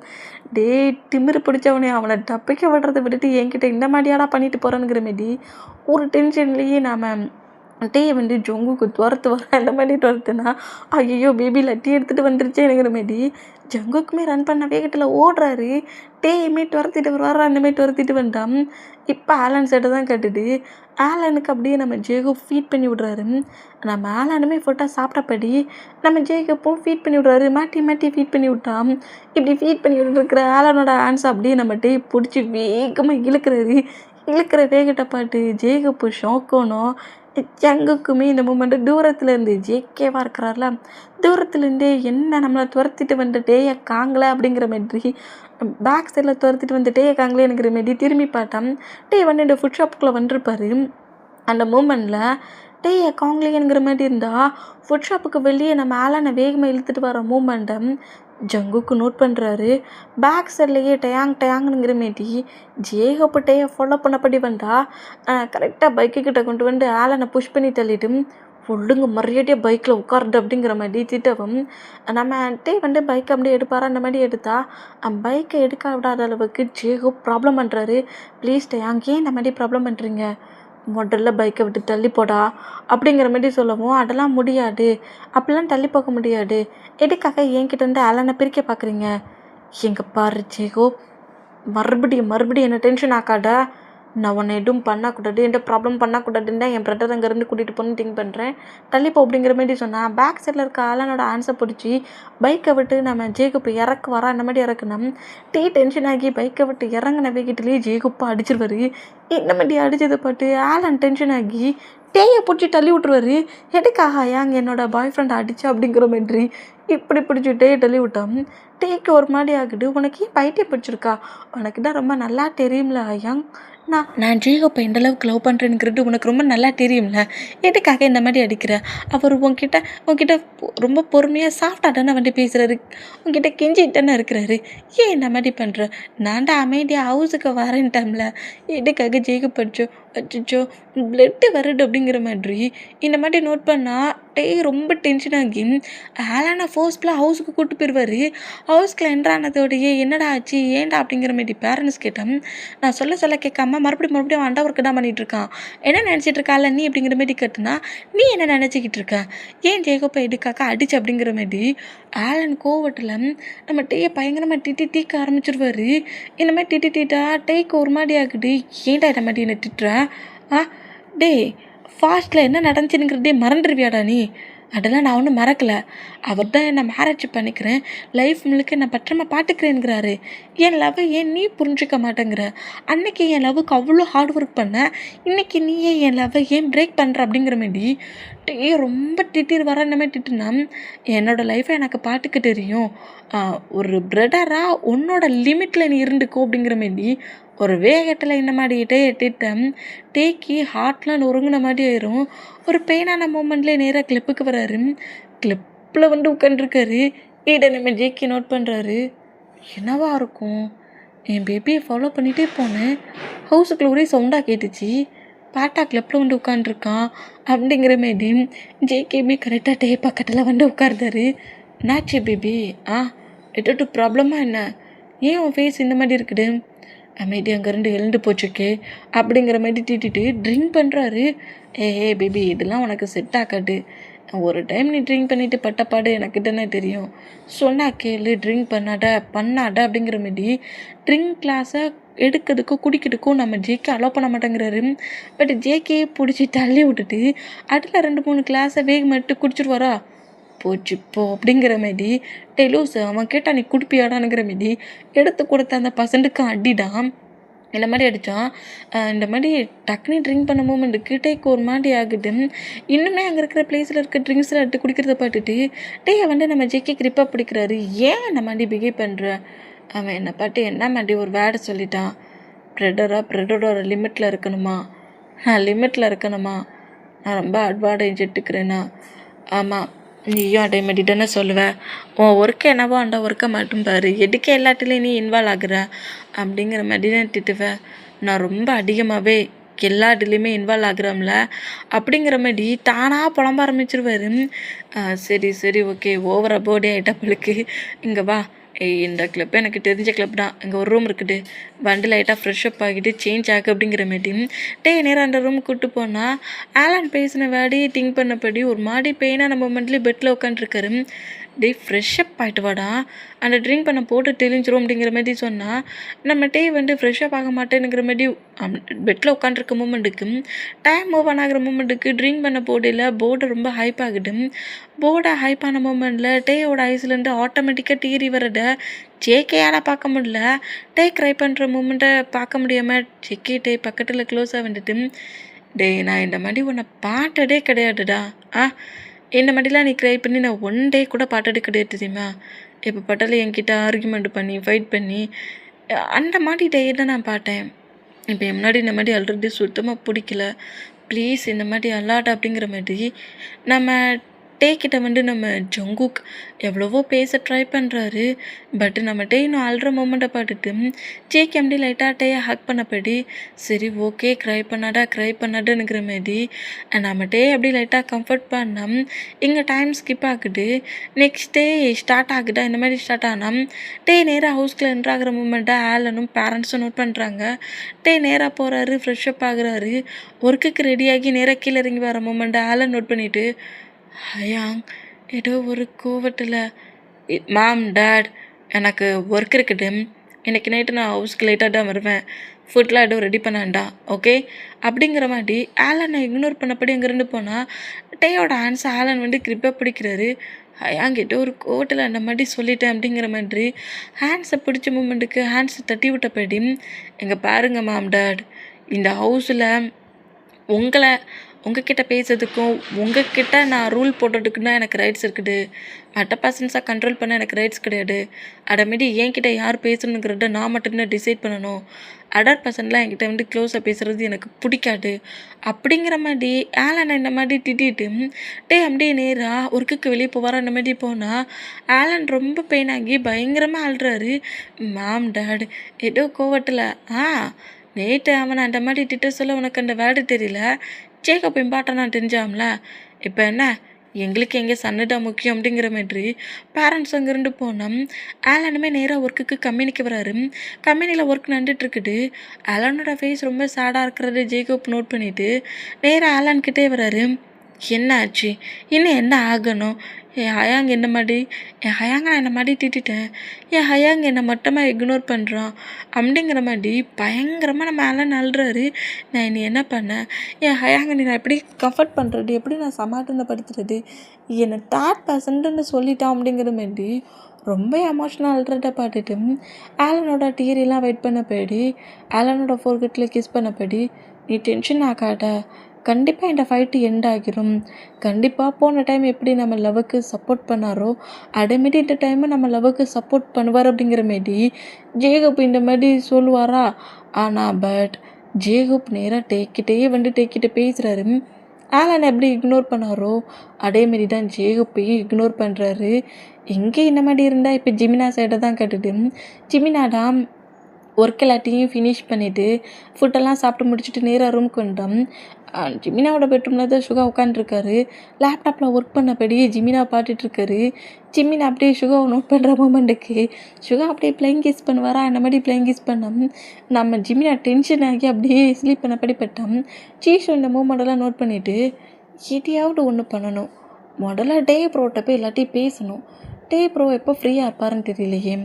டே திமிரு பிடிச்சவனே, அவனை தப்பிக்க விடுறதை விட்டுட்டு என்கிட்ட இந்த மாதிரியாடா பண்ணிட்டு போகிறானுங்கிற மாரி ஒரு டென்ஷன்லேயே நாம் டேயை வந்து ஜொங்குக்கு துரத்து வர அந்த மாதிரி துரத்துனா ஐயோ பேபி லட்டி எடுத்துகிட்டு வந்துருச்சேங்கிற மாரி ஜங்குக்குமே ரன் பண்ண வேகத்தில் ஓடுறாரு. டேயுமே துரத்திட்டு வருவாரா, அந்த மாதிரி துரத்திட்டு வந்துட்டான். இப்போ ஆலன் சைட்டை தான் கட்டுது. ஆலனுக்கு அப்படியே நம்ம ஜேகப் ஃபீட் பண்ணி விட்றாரு. நம்ம ஆலனுமே ஃபுட்டாக சாப்பிட்டபடி நம்ம ஜேகப்பும் ஃபீட் பண்ணி விட்றாரு. மாட்டி ஃபீட் பண்ணி விட்டான். இப்படி ஃபீட் பண்ணி விட்டுருக்கிற ஆலனோட ஹேண்ட்ஸ் அப்படியே நம்ம டே பிடிச்சி வேகமாக இழுக்கிற வேகத்தை பாட்டு ஜேகப்பு ஷாக்கணும். ஜங்குக்குமே இந்த மூமெண்ட்டு தூரத்துலேருந்து ஜேகேவாக இருக்கிறார்ல, தூரத்துலேருந்தே என்ன நம்மளை துரத்திட்டு வந்து டேயை காங்கல அப்படிங்கிற மாதிரி பேக் சைடில் துரத்திட்டு வந்து டேயை காங்களேங்கிற மாதிரி திரும்பி பார்த்தா டே வந்து இந்த ஃபுட் ஷாப்புக்குள்ளே வந்துருப்பாரு. அந்த மூமெண்ட்டில் டேயை காங்கலேங்கிற மாதிரி இருந்தால் ஃபுட் ஷாப்புக்கு வெளியே நம்ம ஆலனை வேகமாக இழுத்துட்டு வர மூமெண்ட்டை ஜங்குக்கு நோட் பண்ணுறாரு. பேக் சைட்லேயே டயாங்குங்கிற மாரி ஜேகப்பு டேயை ஃபாலோ பண்ணப்படி வந்தால் கரெக்டாக பைக்கு கிட்ட கொண்டு வந்து ஆலனை புஷ் பண்ணி தள்ளிட்டு ஒழுங்கு மரியாதையாக பைக்கில் உட்காருது அப்படிங்கிற மாதிரி திட்டவும் நம்ம டே வந்து பைக்கை அப்படியே எடுப்பார். அந்த மாதிரி எடுத்தால் பைக்கை எடுக்க விடாத அளவுக்கு ஜேகோ ப்ராப்ளம் பண்ணுறாரு. ப்ளீஸ் டயாங், ஏன் இந்த மாதிரி ப்ராப்ளம் பண்ணுறீங்க, முதல்ல பைக்கை விட்டு தள்ளி போடா அப்படிங்கிற மாதிரி சொல்லவும், அதெல்லாம் முடியாது, அப்படிலாம் தள்ளி போக முடியாது, எதுக்காக என்கிட்ட இருந்து ஆலனை பிரிக்க பார்க்குறீங்க, எங்கே பாரு ஜேகோ, மறுபடியும் என்ன டென்ஷன் ஆக்காத, நான் உன்னை எதுவும் பண்ணக்கூடாது, எந்த ப்ராப்ளம் பண்ணக்கூடாதுன்னு தான் என் பிரதர் அங்கேருந்து கூட்டிகிட்டு போகணுன்னு திங்க் பண்ணுறேன், தள்ளிப்போ அப்படிங்கிற மாதிரி சொன்னால் பேக் சைடில் இருக்க ஆலனோட ஆன்சர் பிடிச்சி பைக்கை விட்டு நம்ம ஜேகுப்பு இறக்கு வர அந்த மாதிரி இறக்கணும். டீ டென்ஷன் ஆகி பைக்கை விட்டு இறங்கின வேகிட்டிலேயே ஜேகுப்பா அடிச்சிருவார். இந்த மாதிரி அடித்ததை பார்த்து ஆலன் டென்ஷன் ஆகி டேயை பிடிச்சி தள்ளி விட்ருவார். எதுக்காக ஏங்க என்னோட பாய் ஃப்ரெண்ட் அடிச்சு அப்படிங்கிற மாதிரி இப்படி பிடிச்சி டேயை தள்ளி விட்டோம். டேக்கு ஒரு மாதிரி ஆகுது. உனக்கு ஏன் பைத்தியம் பிடிச்சிருக்கா, உனக்கு தான் ரொம்ப நல்லா தெரியும்ல ஐயாங், நான் ஜேகோப்பை எந்த அளவுக்கு லவ் பண்ணுறேங்கிறது உனக்கு ரொம்ப நல்லா தெரியும்ல, எதுக்காக இந்த மாதிரி அடிக்கிற, அவர் உங்ககிட்ட ரொம்ப பொறுமையாக சாஃப்டாக தானே வந்து பேசுகிறாரு, உங்ககிட்ட கெஞ்சிட்டு தானே இருக்கிறாரு, ஏன் இந்த மாதிரி பண்ணுற, நான் தான் அமைதியாக ஹவுஸுக்கு வரேன் டைமில் எதுக்காக ஜேகோப் அச்சோ பிளட்டு வருது அப்படிங்கிற மாதிரி இந்த மாதிரி நோட் பண்ணால் டே ரொம்ப டென்ஷன் ஆகி ஆலானா ஃபோர்ஸ்ஃபுல்லாக ஹவுஸுக்கு கூப்பிட்டு போயிடுவார். ஹவுஸ்க்குள்ள என்ட்ரானதோடையே என்னடா ஆச்சு ஏன்டா அப்படிங்கிற மாதிரி பேரண்ட்ஸ் கேட்டேன். நான் சொல்ல கேட்காம மறுபடியும் அண்டா ஒர்க்கு தான் பண்ணிகிட்ருக்கான், என்ன நினச்சிட்டு இருக்கால நீ அப்படிங்கிற மாதிரி கேட்டனா, நீ என்ன நினச்சிக்கிட்டு இருக்க, ஏன் ஜேகோப்பை எடுக்காக்க அடிச்சு அப்படிங்கிற மாதிரி ஆலன் கோவட்டில் நம்ம டேயை பயங்கரமாக தீக்க ஆரம்பிச்சிருவார். இந்த மாதிரி திட்டா டேக்கு ஒரு மாதிரி ஆகுது. ஏன்டா இந்த மாதிரி என்ன திட்டுற, டே ஃபாஸ்ட்டில் என்ன நடந்துச்சுங்கிறதே மறந்துடுவியாடா நீ, அதெல்லாம் நான் ஒன்றும் மறக்கலை, அவர் தான் என்னை மேரேஜ் பண்ணிக்கிறேன், லைஃப் முழுக்க நான் பத்திரமா பார்த்துக்கிறேங்கிறாரு, என் லவ்வை ஏன் நீ புரிஞ்சிக்க மாட்டேங்கிற, அன்னைக்கு என் லவ்வுக்கு அவ்வளோ ஹார்ட் ஒர்க் பண்ண, இன்றைக்கி நீயே என் லவ்வை ஏன் பிரேக் பண்ணுற அப்படிங்கிற மாதிரி டே ரொம்ப திட்டிரு வர இந்த மாதிரி திட்டுனா, என்னோடய லைஃப்பை எனக்கு பார்த்துக்க தெரியும், ஒரு பிரதராக உன்னோட லிமிட்டில் நீ இருந்துக்கோ அப்படிங்கிற மாதிரி ஒரு வேகத்தில் இந்த மாதிரி எட்டிட்டேன். டேக்கி ஹார்ட்லாம் நொறுங்கின மாதிரி ஆயிரும். ஒரு பெயினான மூமெண்ட்லேயே நேராக கிளிப்புக்கு வராரு. கிளிப்பில் வந்து உட்காந்துருக்காரு. இதை நம்ம ஜேக்கி நோட் பண்ணுறாரு. என்னவா இருக்கும், என் பேபியை ஃபாலோ பண்ணிகிட்டே போனேன், ஹவுஸுக்குள்ள ஒரே சவுண்டாக கேட்டுச்சு, பாட்டா கிளப்பில் வந்து உட்காந்துருக்கான் அப்படிங்கிற மாரி ஜேகேபி கரெக்டாக டே பக்கத்தில் வந்து உட்கார்ந்தாரு. என்னாச்சு பேபி, எட்டு ப்ராப்ளமாக என்ன, ஏன் உன் ஃபேஸ் இந்த மாதிரி இருக்குது, அமைதி அங்கேருந்து எழுந்து போச்சுக்கே அப்படிங்கிற மாதிரி திட்டிட்டு ட்ரிங்க் பண்ணுறாரு. பேபி இதெல்லாம் உனக்கு செட் ஆகாது, ஒரு டைம் நீ ட்ரிங்க் பண்ணிவிட்டு பட்டப்பாடு எனக்கு தானே தெரியும், சொன்னா கேளு, ட்ரிங்க் பண்ணாட அப்படிங்கிற மாதிரி ட்ரிங்க் கிளாஸை எடுக்கிறதுக்கும் குடிக்கிறதுக்கும் நம்ம ஜேகே அலோவ் பண்ண மாட்டேங்கிறாரு. பட் ஜேகே பிடிச்சி தள்ளி விட்டுட்டு அதில் 2-3 கிளாஸை வேகமாட்டு குடிச்சிருவாரா, போச்சு போ அப்படிங்கிற மாதிரி டெலூஸ் அவன் கேட்டால் நீ குடிப்பியாடானுங்கிற மாதிரி எடுத்து கொடுத்த அந்த பசண்டுக்கு அடிடான். இந்த மாதிரி அடித்தான். இந்த மாதிரி டக்குனு ட்ரிங்க் பண்ண மூமெண்ட்டுக்கு டேக்கு ஒரு மாதிரி ஆகுது. இன்னுமே அங்கே இருக்கிற பிளேஸில் இருக்க ட்ரிங்க்ஸில் எடுத்து குடிக்கிறத பார்த்துட்டு டேயை வந்து நம்ம ஜேகே கிரிப்பாக பிடிக்கிறாரு. ஏன் இந்த மாதிரி பிஹேவ் பண்ணுற, அவன் என்னை பார்த்து என்ன மாதிரி ஒரு வேர்டை சொல்லிட்டான், ப்ரெடரோட லிமிட்டில் இருக்கணுமா, நான் லிமிட்டில் இருக்கணுமா, நான் ரொம்ப அட்வான்டேஜ் எடுத்துக்கிறேன்னா, ஆமாம் நீயும் அதே மாதிரி தானே சொல்லுவேன், உன் ஒர்க்கு என்னவோ அந்த ஒர்க்கை மட்டும் பாரு, எதுக்கே எல்லாத்துலேயும் நீ இன்வால்வ் ஆகுற அப்படிங்கிற மாதிரி தான் திட்டுவேன், நான் ரொம்ப அதிகமாகவே எல்லா இதுலேயுமே இன்வால்வ் ஆகுறோம்ல அப்படிங்கிற மாதிரி தானாக புலம்ப ஆரம்பிச்சிருவார். சரி ஓகே ஓவராக போர்டே ஆகிட்டா பழுக்கு, இங்கே வா, இந்த கிளப் எனக்கு தெரிஞ்ச கிளப் தான், இங்கே ஒரு ரூம் இருக்குது, வண்டி லைட்டாக ஃப்ரெஷ்அப் ஆகிட்டு சேஞ்ச் ஆகு அப்படிங்கிற மாதிரி டே நேராக அந்த ரூம் கூப்பிட்டு போனால் ஆலன் பேசின வேடி திங்க் பண்ணபடி ஒரு மாதிரி பெயினான மூமெண்ட்லேயே பெட்டில் உட்காந்துருக்காரு. டே ஃப்ரெஷ்அப் ஆகிட்டு வாடா, அந்த ட்ரிங்க் பண்ண போட்டு தெளிஞ்சிரும் அப்படிங்கிற மாதிரி சொன்னால் நம்ம டே வந்து ஃப்ரெஷ்அப் ஆக மாட்டேங்கிற மாதிரி பெட்டில் உட்காந்துருக்க மூமெண்ட்டுக்கு டைம் மூவ் ஆகிற மூமெண்ட்டுக்கு ட்ரிங்க் பண்ண போடையில் போர்டை ரொம்ப ஹைப் ஆகுது. போர்டை ஹைப்பான மூமெண்ட்டில் டேயோட ஐஸ்லேருந்து ஆட்டோமேட்டிக்காக டீரி வரதை ஜேகேயால் பார்க்க முடியல. டே க்ரை பண்ணுற மூமெண்ட்டை பார்க்க முடியாமல் ஜேகே டே பக்கத்தில் க்ளோஸாக வந்துட்டு டேய் நான் இந்த மாதிரி உன்னை பாட்டதே கிடையாதுடா. ஆ இந்த மாதிரிலாம் நீ க்ரை பண்ணி நான் ஒன் டே கூட பாட்டதே கிடையாது தெரியுமா? எப்போ பாட்டாலும் என்கிட்ட ஆர்கியூமெண்ட் பண்ணி ஃபைட் பண்ணி அந்த மாதிரி டே தான் நான் பாட்டேன். இப்போ என் முன்னாடி இந்த மாதிரி அழுறது சுத்தமாக பிடிக்கல. ப்ளீஸ் இந்த மாதிரி அல்லாட் அப்படிங்கிற மாதிரி நம்ம டேக்கிட்ட நம்ம ஜங்குக் எவ்வளவோ பேச ட்ரை பண்ணுறாரு. பட் நம்ம டே இன்னும் அழுற மூமெண்ட்டை பார்த்துட்டு ஜேக்கு அப்படி லைட்டாக டேயை ஹக் பண்ணப்படி சரி ஓகே க்ரை பண்ணாடாங்கிற மாதிரி நம்ம டே அப்படி லைட்டாக கம்ஃபர்ட் பண்ணோம். இங்கே டைம் ஸ்கிப் ஆகுது. நெக்ஸ்ட் டே ஸ்டார்ட் ஆகுதா இந்த மாதிரி ஸ்டார்ட் ஆனால் டே நேராக ஹவுஸ்க்குள்ள என்ட்ராகிற மூமெண்ட்டை ஆலனும் பேரண்ட்ஸும் நோட் பண்ணுறாங்க. டே நேராக போகிறாரு, ஃப்ரெஷ்அப் ஆகுறாரு. ஒர்க்குக்கு ரெடியாகி நேராக கீழே இறங்கி வர மூமெண்ட்டை ஆலன் நோட் பண்ணிவிட்டு ஹயாங் ஏதோ ஒரு கோவத்தில் மேம் டேட் எனக்கு ஒர்க் இருக்குது, இன்றைக்கி நைட்டு நான் ஹவுஸ்க்கு லேட்டாக தான் வருவேன், ஃபுட்லாம் எதுவும் ரெடி பண்ணாண்டா ஓகே அப்படிங்கிற மாதிரி ஆலனை இக்னோர் பண்ணப்படி அங்கேருந்து போனால் டேயோட ஹேண்ட்ஸை ஆலன் கிரிப்பாக பிடிக்கிறாரு. ஹயாங்கிட்ட ஒரு கோவத்தில் அந்த மாதிரி சொல்லிட்டேன் அப்படிங்கிற மாதிரி ஹேண்ட்ஸை பிடிச்ச மூமெண்ட்டுக்கு ஹேண்ட்ஸை தட்டி விட்டபடி எங்கே பாருங்க மேம் டேட், இந்த ஹவுஸில் உங்ககிட்ட பேசுறதுக்கும் உங்ககிட்ட நான் ரூல் போடுறதுக்கு தான் எனக்கு ரைட்ஸ் இருக்குது. மற்ற பர்சன்ஸாக கண்ட்ரோல் பண்ண எனக்கு ரைட்ஸ் கிடையாது. அதமாரி என்கிட்ட யார் பேசணுங்கிறத நான் மட்டும்தான் டிசைட் பண்ணணும். அதர் பர்சன்லாம் என்கிட்ட க்ளோஸாக பேசுகிறது எனக்கு பிடிக்காது அப்படிங்கிற மாதிரி ஆலனை இந்த மாதிரி திட்டிட்டு டே அப்படியே நேராக ஒர்க்குக்கு வெளியே போவார். அந்த மாதிரி போனால் ஆலன் ரொம்ப பெயின் ஆகி பயங்கரமாக அழுறாரு. மேம் டேட் ஏதோ கோவத்தில் நேற்று அவனை அந்த மாதிரி திட்ட சொல்ல உனக்கு அந்த வேர்டு தெரியல, ஜேக்கப் இம்பார்ட்டனாக தெரிஞ்சாம்ல, இப்போ என்ன எங்களுக்கு எங்கே சன்னடா முக்கியம் அப்படிங்கிற மாதிரி பேரண்ட்ஸ் அங்கேருந்து போனோம். ஆலனுமே நேராக ஒர்க்குக்கு கம்பெனிக்கு வராரு. கம்பெனியில் ஒர்க் நடந்துட்டுருக்குது. ஆலனோட ஃபேஸ் ரொம்ப சேடாக இருக்கிறது ஜேக்கப் நோட் பண்ணிவிட்டு நேராக ஆலன்கிட்டே வராரு. என்ன ஆச்சு, இன்னும் என்ன ஆகணும், என் ஹயாங் என்ன மாதிரி நான் என்ன மாதிரி திட்டேன், என் ஹயாங் என்னை மொத்தமாக இக்னோர் பண்ணுறான் அப்படிங்கிற மாதிரி பயங்கரமாக நம்ம ஆலன் அழுறாரு. நான் இனி என்ன பண்ணேன், என் ஹயாங்கை நான் எப்படி கம்ஃபர்ட் பண்ணுறது, எப்படி நான் சமாதானப்படுத்துறது, என்னை தேர்ட் பர்சன்ட்னு சொல்லிட்டான் அப்படிங்கிற மாதிரி ரொம்ப எமோஷனல் அழுறத பார்த்துட்டு ஆலனோட டியரிலாம் வெயிட் பண்ண போயிடி ஆலனோட ஃபோர்கெட்டில் கிஸ் பண்ணப்படி நீ டென்ஷன் ஆகாத, கண்டிப்பாக இந்த ஃபைட்டு எண்ட் ஆகிரும். கண்டிப்பாக போன டைம் எப்படி நம்ம லவ்வுக்கு சப்போர்ட் பண்ணாரோ அதேமாரி இந்த டைமு நம்ம லவ்வுக்கு சப்போர்ட் பண்ணுவார் அப்படிங்கிற மாரி ஜேகப் இந்த மாதிரி சொல்லுவாரா. ஆனால் பட் ஜேகப் நேராக டேக்கிட்டே பேசுகிறாரு. ஆலன் எப்படி இக்னோர் பண்ணாரோ அதேமாரி தான் ஜேகப்பையும் இக்னோர் பண்ணுறாரு. எங்கே இந்த மாதிரி இருந்தால் இப்போ ஜிமினா சைடை தான் கேட்டுட்டு ஜிமினாடாம் ஒர்க் எல்லாத்தையும் ஃபினிஷ் பண்ணிவிட்டு ஃபுட்டெல்லாம் சாப்பிட்டு முடிச்சுட்டு நேராக ரூமுக்கு வந்துட்டோம். ஜிமினாவோட பெட்ரூமில் தான் சுகா உட்காந்துருக்காரு. லேப்டாப்பில் ஒர்க் பண்ணபடி ஜிமினா பாட்டுட்ருக்காரு. ஜிமினா அப்படியே சுகாவை நோட் பண்ணுற மூமெண்ட்டுக்கு சுகா அப்படியே பிளைங் கிஸ் பண்ணுவாரா, அந்த மாதிரி பிளைங் கிஸ் பண்ணோம். நம்ம ஜிமினா டென்ஷன் ஆகி அப்படியே ஸ்லீப் பண்ணபடி பட்டோம். சீஷு இந்த மூமெண்டெல்லாம் நோட் பண்ணிவிட்டு எதையாவது ஒன்று பண்ணணும், முதல்ல டே ப்ரோட்ட போய் எல்லாத்தையும் பேசணும். டே ப்ரோ எப்போ ஃப்ரீயாக இருப்பாருன்னு தெரியலையே,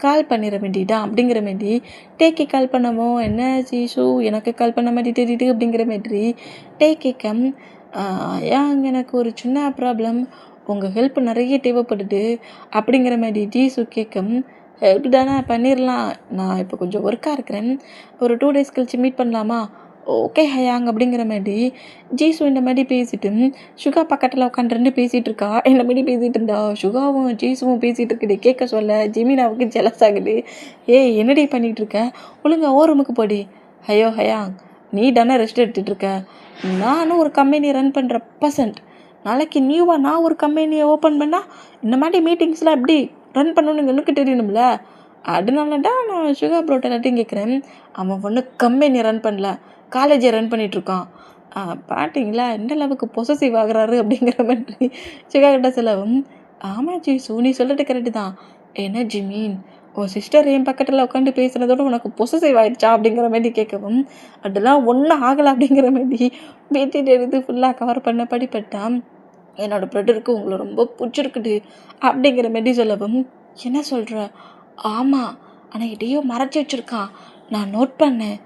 கால் பண்ணிட வேண்டியதான் அப்படிங்கிற மாதிரி டேக்கே கால் பண்ணமோ என்ன சீஷு எனக்கு கால் பண்ண மாதிரி தெரியுது அப்படிங்கிற மாதிரி டேக்கேக்கம் ஏன் எனக்கு ஒரு சின்ன ப்ராப்ளம், உங்கள் ஹெல்ப் நிறைய தேவைப்படுது அப்படிங்கிற மாதிரி ஜீசு கேட்கும். ஹெல்ப் தானே பண்ணிடலாம், நான் இப்போ கொஞ்சம் ஒர்க்காக இருக்கிறேன், ஒரு 2 days கழிச்சு மீட் பண்ணலாமா, ஓகே ஹயாங் அப்படிங்கிற மாதிரி ஜீசு இந்த மாதிரி பேசிட்டு சுகா பக்கத்தில் உட்காந்துருந்து பேசிகிட்டு இருக்கா. இந்த மாதிரி பேசிகிட்டு இருந்தா சுகாவும் ஜீசுவும் பேசிகிட்டு இருக்குது. கேட்க சொல்ல ஜிமினாவுக்கு ஜெலஸ் ஆகுது. என்னடி பண்ணிகிட்டு இருக்க, ஒழுங்கா ரூமுக்கு போடி. ஐயோ ஹயாங் நீ தானே ரெஸ்ட் எடுத்துகிட்டு இருக்க, நானும் ஒரு கம்பெனி ரன் பண்ணுற பர்சன்ட், நாளைக்கு நியூவாக நான் ஒரு கம்பெனியை ஓப்பன் பண்ணால் இந்த மாதிரி மீட்டிங்ஸ்லாம் எப்படி ரன் பண்ணணுன்னு எனக்கு தெரியணும்ல, அதனால தான் நான் சுகா ப்ரோட்ட எல்லாத்தையும் கேட்குறேன். அவன் ஒன்று கம்பெனி ரன் பண்ணல, காலேஜை ரன் பண்ணிகிட்ருக்கான். பார்த்தீங்களா எந்த அளவுக்கு பொசசிவ் ஆகுறாரு அப்படிங்கிற மாதிரி சுகா கிட்ட சொல்லவும், ஆமாம் ஜீசு நீ சொல்கிறது கரெக்டு தான், என்ன ஜிமீன் உன் சிஸ்டர் என் பக்கத்தில் உட்காந்து பேசுகிறதோட உனக்கு பொசசிவ் ஆயிடுச்சா அப்படிங்கிற மாதிரி கேட்கவும், அதெல்லாம் ஒன்றும் ஆகலை அப்படிங்கிற மாதிரி பேத்திட்டு எடுத்து ஃபுல்லாக கவர் பண்ண படிப்பட்டான். என்னோடய ப்ரதருக்கு உங்களை ரொம்ப பிடிச்சிருக்குது அப்படிங்கிற மாதிரி சொல்லவும், என்ன சொல்கிற, ஆமாம் ஆனால் இதையோ மறைச்சி வச்சுருக்கான், நான் நோட் பண்ணேன்,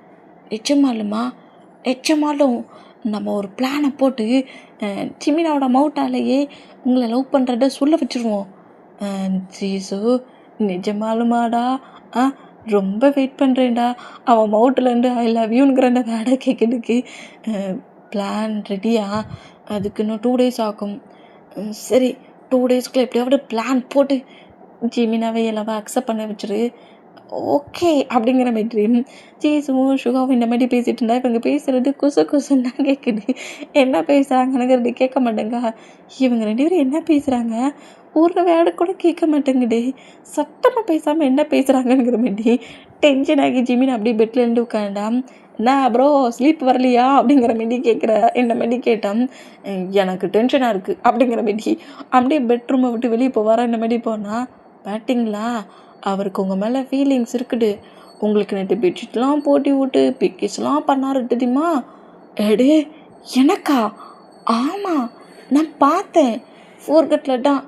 நிச்சயமாலும் நம்ம ஒரு பிளானை போட்டு ஜிமினாவோட மவுட்டாலேயே உங்களை லவ் பண்ணுறத சொல்ல வச்சுருவோம். ஜீசு நிஜமாலுமாடா, ரொம்ப வெயிட் பண்ணுறேன்டா, அவன் மவுட்டிலேருந்து ஐ லவ் யூங்கிற அந்த வேடை கேட்குறதுக்கு பிளான் ரெடியா? அதுக்கு இன்னும் 2 டேஸ் ஆகும். சரி 2 டேஸ்க்குள்ள எப்படியாவது பிளான் போட்டு ஜிமினாவை எல்லாவா அக்செப்ட் பண்ண வச்சுரு. ஓகே அப்படிங்கிற மாதிரி ஜீசுவும் சுகாவும் இந்த மாதிரி பேசிகிட்டு இருந்தா இவங்க பேசுகிறது குசுன்னு தான் கேட்குது. என்ன பேசுகிறாங்கங்கிறது கேட்க மாட்டேங்க. இவங்க 2 பேரும் என்ன பேசுகிறாங்க, ஒரு வேர்டு கூட கேட்க மாட்டேங்குது. சத்தமாக பேசாமல் என்ன பேசுகிறாங்கங்கிற மாதிரி டென்ஷன் ஆகி ஜிமின் அப்படியே பெட்டில் இருந்து உட்காண்டா. நான் ப்ரோ ஸ்லீப் வரலையா அப்படிங்கிற மாரி கேட்குற என்ன மாரி கேட்டான். எனக்கு டென்ஷனாக இருக்குது அப்படிங்கிற மாரி அப்படியே பெட்ரூமை விட்டு வெளியே போவாரா இந்த மாதிரி போனால். பேட்டிங்களா அவருக்கு உங்கள் மேலே ஃபீலிங்ஸ் இருக்குது. உங்களுக்கு நேற்று பெட்ஷீட்லாம் போட்டி விட்டு பிக்கிஸ்லாம் பண்ணாரு தெரியுமா? எடே எனக்கா? ஆமாம் நான் பார்த்தேன். ஃபோர்கட்டில் தான்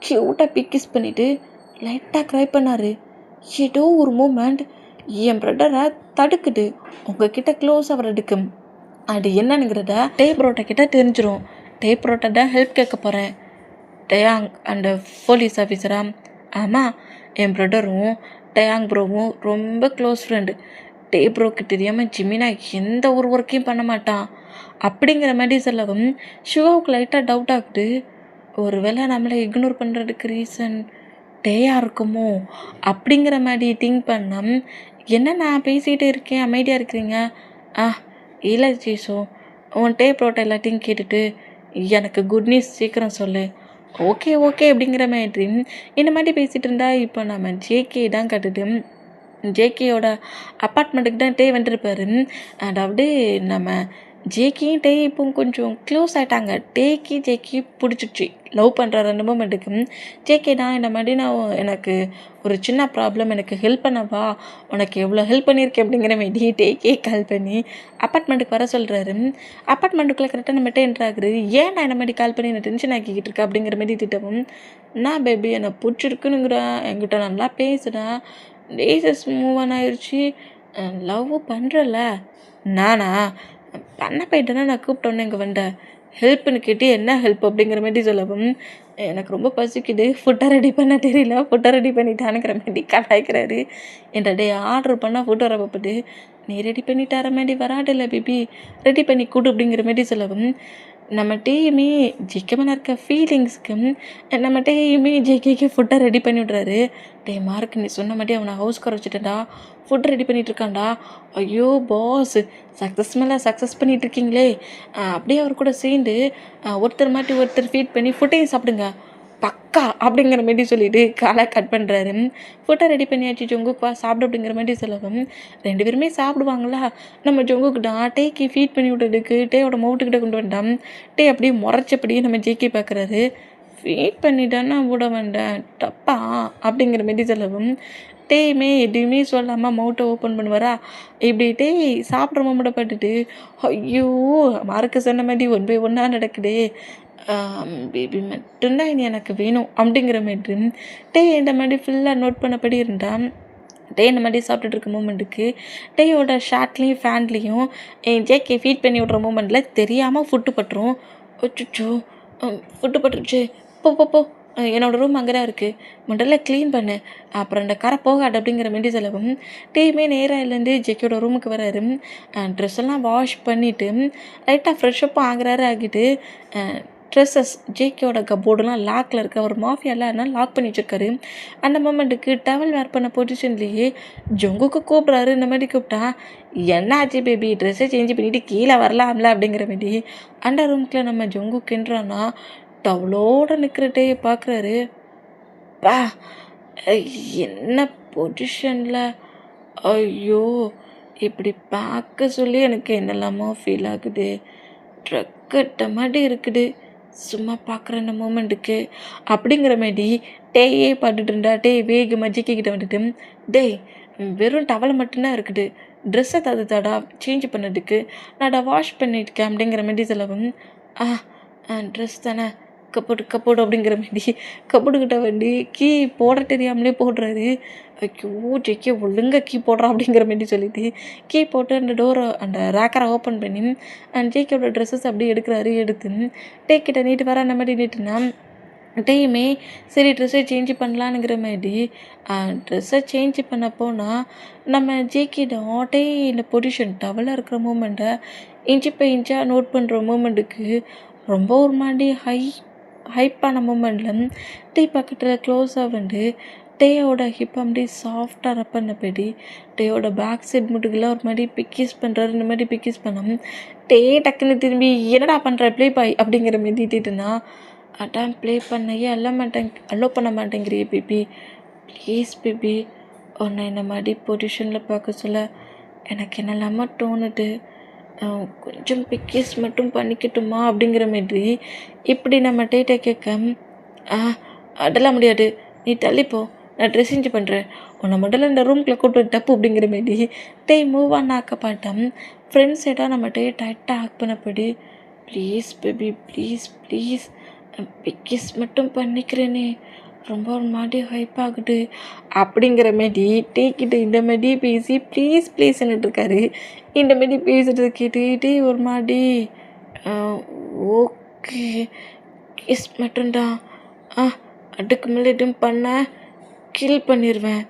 க்யூட்டாக பிக்கிஸ் பண்ணிவிட்டு லைட்டாக க்ரை பண்ணார். ஏதோ ஒரு மூமெண்ட் என் பிரதரை தடுக்குது உங்ககிட்ட க்ளோஸ் ஆகிறதுக்கு. அது என்னன்னுங்கிறத டேப்ரோட்டை கிட்ட தெரிஞ்சிடும். டேப்ரோட்டை தான் ஹெல்ப் கேட்க போகிறேன். டயாங் அண்ட் போலீஸ் ஆஃபீஸரா? ஆமாம், என் பிரதரும் டயாங் ப்ரோவும் ரொம்ப க்ளோஸ் ஃப்ரெண்டு. டேப்ரோக்கு தெரியாமல் ஜிமினா எந்த ஒரு ஒர்க்கையும் பண்ண மாட்டான் அப்படிங்கிற மாதிரி சொல்லவும் சிவாவுக்கு லைட்டாக டவுட் ஆகுது. ஒரு வேளை நம்மளை இக்னோர் பண்ணுறதுக்கு ரீசன் டேயாக இருக்குமோ அப்படிங்கிற மாதிரி திங்க் பண்ண. என்ன நான் பேசிகிட்டே இருக்கேன் அமைதியாக இருக்கிறீங்க? இல்லை ஜீசோ, உன் டேப்ரோட்டை எல்லாத்தையும் கேட்டுட்டு எனக்கு குட் நியூஸ் சீக்கிரம் சொல்லு. ஓகே அப்படிங்கிற மாதிரி இந்த மாதிரி பேசிகிட்டு இருந்தா இப்போ நம்ம ஜேகே தான் கட்டுது. ஜேகேயோட அப்பார்ட்மெண்ட்டுக்கு தான் டே வந்துருப்பாரு. அதாவது நம்ம ஜேகேயும் டே இப்போ கொஞ்சம் க்ளோஸ் ஆகிட்டாங்க. டேக்கு ஜேகே பிடிச்சிச்சு. லவ் பண்ணுற 2 மூமெண்ட்டுக்கு ஜேகே தான் இந்த மாதிரி நான் எனக்கு ஒரு சின்ன ப்ராப்ளம், எனக்கு ஹெல்ப் பண்ணவா, உனக்கு எவ்வளோ ஹெல்ப் பண்ணியிருக்கேன் அப்படிங்கிற மாதிரி டேக்கே கால் பண்ணி அப்பார்ட்மெண்ட்டுக்கு வர சொல்கிறாரு. அப்பார்ட்மெண்ட்டுக்குள்ளே கரெக்டாக நம்ம என்ட்ரு ஆகுது. ஏன் நான் இந்த மாதிரி கால் பண்ணி என்னை டென்ஷன் ஆக்கிக்கிட்டு இருக்கேன் அப்படிங்கிற மாதிரி திட்டவும், நான் பேபி என்னை பிடிச்சிருக்குனுங்கிறேன், என்கிட்ட நல்லா பேசுகிறேன், டேஸஸ் மூவ் ஆன் ஆயிடுச்சு, லவ் பண்ணுறல. நானா பண்ண போயிட்டேன்னா நான் கூப்பிட்டோன்னே இங்கே வந்தேன். ஹெல்ப்னு கேட்டு என்ன ஹெல்ப் அப்படிங்கிற மாதிரி சொல்லவும், எனக்கு ரொம்ப பசிக்குது, ஃபுட்டை ரெடி பண்ண தெரியல, ஃபுட்டை ரெடி பண்ணிட்டானுங்கிற மாதிரி கலாய்க்கிறாரு. என்கிட்ட டே ஆர்டர் பண்ணால் ஃபுட்டு வரப்போது, நீ ரெடி பண்ணிட்டார மாதிரி வராடில்ல பேபி, ரெடி பண்ணி கூடு அப்படிங்கிற மாதிரி சொல்லவும், நம்ம டேயுமே ஜேகே மேலே இருக்க ஃபீலிங்ஸ்க்கு நம்ம டேயுமே ஜேகேக்கு ஃபுட்டை ரெடி பண்ணி விட்றாரு. டே மார்க் நீ சொன்ன மாதிரி அவனை ஹவுஸ் குறைச்சிட்டேன்டா, ஃபுட் ரெடி பண்ணிகிட்ருக்கான்டா. ஐயோ பாஸ், சக்ஸஸ் மேலே சக்ஸஸ் பண்ணிகிட்ருக்கீங்களே, அப்படியே அவர் கூட சேர்ந்து ஒருத்தர் மாட்டி ஒருத்தர் ஃபீட் பண்ணி ஃபுட்டையும் சாப்பிடுங்க பக்கா அப்படிங்கிற மாதிரி சொல்லிவிட்டு காலை கட் பண்ணுறாரு. ஃபுட்டை ரெடி பண்ணியாச்சு, ஜொங்குக்கு வா சாப்பிடு அப்படிங்கிற மாதிரி சொல்லவும் 2 பேருமே சாப்பிடுவாங்களா. நம்ம ஜொங்குக்கிட்ட டேக்கு ஃபீட் பண்ணி விட்டதுக்கு டேயோட மவுட்டுக்கிட்ட கொண்டு வந்துட்டான். டே அப்படியே முறைச்சப்படியே நம்ம ஜேகே பார்க்குறாரு. ஃபீட் பண்ணிட்டான்னா விட வேண்டேன் தப்பா அப்படிங்கிற மாதிரி சொல்லவும் டேயுமே எதுவுமே சொல்லாமல் மவுட்டை ஓப்பன் பண்ணுவாரா. இப்படி டே சாப்பிட்ற மோமெண்ட்டை பார்த்துட்டு ஐயோ மார்க்கு சொன்ன மாதிரி 1 by 1 நடக்குது, பேபி மட்டும்தான் இனி எனக்கு வேணும் அப்படிங்கிற மாதிரி டே இந்த மாதிரி ஃபுல்லாக நோட் பண்ணபடி இருந்தான். டே இந்த மாதிரி சாப்பிட்டுட்டு இருக்க மூமெண்ட்டுக்கு டேயோட ஷார்ட்லேயும் ஃபேன்லேயும் ஜேகே ஃபீட் பண்ணி விட்ற மூமெண்ட்டில் தெரியாமல் ஃபுட்டு பட்டுரும். அச்சோ ஃபுட்டு பட்டுருச்சு, போ என்னோடய ரூம் அங்கே தான் இருக்குது, முதல்ல க்ளீன் பண்ணு, அப்புறம் இந்த கரை போகாது அப்படிங்கிற மாதிரி சொல்லவும் டேயுமே நேராக இல்லைருந்து ஜேகேயோட ரூமுக்கு வராரு. ட்ரெஸ் எல்லாம் வாஷ் பண்ணிவிட்டு லைட்டாக ஃப்ரெஷ்ஷப்பும் ஆகிட்டு ட்ரெஸ்ஸஸ் ஜேகேயோட கப்போர்டெலாம் லாக்கில் இருக்குது. அவர் மாஃபியாலாம் அதனால் லாக் பண்ணி வச்சுருக்காரு. அந்த மூமெண்ட்டுக்கு டவல் வேர் பண்ண பொசிஷன்லேயே ஜொங்குக்கு கூப்பிட்றாரு. இந்த மாதிரி கூப்பிட்டா என்ன ஆச்சு பேபி, ட்ரெஸ்ஸை சேஞ்ச் பண்ணிவிட்டு கீழே வரலாம்ல அப்படிங்கிற மாதிரி அந்த ரூமுக்குள்ள நம்ம ஜொங்குக்குன்றான்னா டவலோடு நிற்கிற டேயை பார்க்குறாரு. பா என்ன பொசிஷனில், ஐயோ இப்படி பார்க்க சொல்லி எனக்கு என்னெல்லாமோ ஃபீல் ஆகுது, ட்ரக்கட்ட மாதிரி இருக்குது சும்மா பார்க்குற அந்த மூமெண்ட்டுக்கு அப்படிங்கிற மாதிரி டேயே பார்த்துட்டு இருந்தா. டே வேகமாக ஜிக்கிட்ட வந்துட்டு டேய் வெறும் டவலை மட்டும்தான் இருக்குது, ட்ரெஸ்ஸை தாடா சேஞ்ச் பண்ணதுக்கு நான்டா வாஷ் பண்ணியிருக்கேன் அப்படிங்கிற மாதிரி சொல்லவும் ட்ரெஸ் தானே கப்போடு அப்படிங்கிற மாதிரி கப்போடுக்கிட்ட வண்டி கீ போட தெரியாமலே போடுறாரு. ஐயோ ஜெக்கே ஒழுங்காக கீ போடுறான் அப்படிங்கிற மாதிரி சொல்லிட்டு கீ போட்டு அந்த டோரை அந்த ரேக்கரை ஓப்பன் பண்ணி ஜேகேயோட ட்ரெஸ்ஸஸ் அப்படியே எடுக்கிறாரு. எடுத்து டேக்கிட்ட நீட்டு வர அந்த மாதிரி நீட்டுனா டேயுமே சரி ட்ரெஸ்ஸை சேஞ்ச் பண்ணலான்னுங்கிற மாதிரி ட்ரெஸ்ஸை சேஞ்ச் பண்ண போனால் நம்ம ஜேக்கிடம் டே இந்த பொசிஷன் டவலாக இருக்கிற மூமெண்ட்டை இன்ச்சு பை இன்ச்சாக நோட் பண்ணுற மூமெண்ட்டுக்கு ரொம்ப ஒரு மாதிரி ஹைப்பான மூமெண்ட்டில் டே பக்கத்தில் க்ளோஸாக வந்து டேயோட ஹிப் அப்படியே சாஃப்டாக ரப் பண்ணபடி டேயோட பேக் சைட் முட்டுக்கெல்லாம் ஒரு மாதிரி பிக்கிஸ் பண்ணுறாரு. இந்த மாதிரி பிக்கிஸ் பண்ண டே டக்குன்னு திரும்பி என்னடா பண்ணுற ப்ளே பாய் அப்படிங்கிற மாதிரி திட்டிட்டுனா அதான் ப்ளே பண்ணையே அல்லோ பண்ண மாட்டேங்கிறியே பேபி, ப்ளீஸ் பேபி, உன்னை இந்த மாதிரி பொசிஷனில் பார்க்க சொல்ல எனக்கு என்னெல்லாமோ தோணுது, கொஞ்சம் பிக்கிஸ் மட்டும் பண்ணிக்கட்டுமா அப்படிங்கிற மாதிரி இப்படி நம்ம டேட்டை கேட்க அதெல்லாம் முடியாது, நீ தள்ளிப்போ, நான் ட்ரெஸ் சேஞ்ச் பண்ணுறேன், உன்னை முதல்ல இந்த ரூம்குள்ளே கூட்டு தப்பு அப்படிங்கிற மாதிரி டே மூவ் ஆன் ஆக்கப்பட்டான். ஃப்ரெண்ட்ஸ் சைடாக நம்ம டே டைட்டாக ஹக் பண்ணப்படி ப்ளீஸ் பேபி ப்ளீஸ் ப்ளீஸ் பிக்கிஸ் மட்டும் பண்ணிக்கிறேனே, ரொம்ப ஒரு மாதிரி ஹைப் ஆகுது அப்படிங்கிற மாரி டேக்கிட்ட இந்த மாதிரி பேசி ப்ளீஸ் ப்ளீஸ்ன்னு இருக்காரு. இந்த மாரி பேசுகிறது கேட்டுக்கிட்டே ஒரு மாதிரி ஓகே கிஸ் மட்டும்தான், அதுக்கு மேலே எதுவும் பண்ண கில் பண்ணிடுவேன்